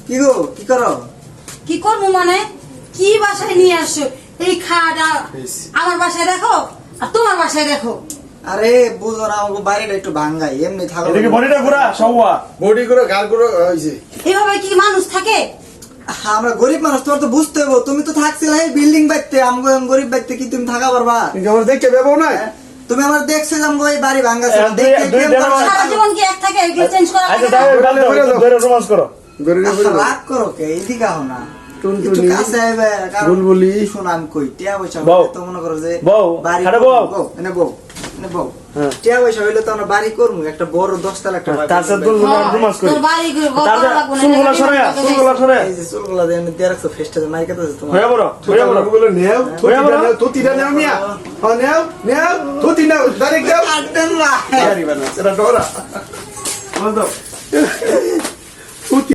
কি গো কি করো? কি করবো মানে কি বাসায় নিয়ে আসছো এই খাওয়াটা? আমার বাসায় দেখো আর তোমার বাসায় দেখো। আরে বুঝো না, আমাকে বাড়িটা একটু ভাঙ্গাই, এমনি থাকো। এদিকে বডিটা ঘোরা সওয়া বডি করে গাল করে হইছে। এভাবে কি মানুষ থাকে? আমরা গরিব মানুষ, তোমার তো বুঝতে হবে। তুমি তো থাকছিলে এই বিল্ডিং বাইতে, আমগো গরিব বাইতে কি তুমি থাকা পারবা? কিন্তু আমার দেখতে বেবো না। তুমি আমার দেখছো যে আমগো এই বাড়ি ভাঙ্গা ছিল, দুই- দেখতে দুই কেমন দেড় করে সারা জীবন কি এক থাকে, এগুলো চেঞ্জ করা আচ্ছা লাগে না? দাও ধরে রোমান্স করো রাগ করো কে? এইদিকে আও না, টুনটুনি, একটু কাছে আইবে। কারণ বুলবুলি। শোনো আমি কই, টিয়া পয়সা বউ। হইলে তো মনে করো যে বউ, বাড়ি আরে করবো। বউ। বউ, এনে বউ, এনে বউ। হ্যাঁ। টিয়া পয়সা হইলে তো আমরা বাড়ি করবো, একটা বড় 10 তলা একটা বাড়ি তার সাথে করবো। রোমান্স করি তোর বাড়ি ঘর করা তারপরে লাগবে না, চুলগুলা এটা সরায়া গাড়ি চুলগুলা সরায়া এই যে চুলগুলা দিয়ে এনে দিয়ে রাখছো, ফেসটা যে মাইকে দিয়েছে তোমার। হয়ে বড় বলে নেও, হয়ে বড়। তুতিটা নেও মিয়া। ও নেও, নেও, তুতি নেও, ডাইরেক্ট নেও। কাটতেন না। এটা ডরা। বল দাও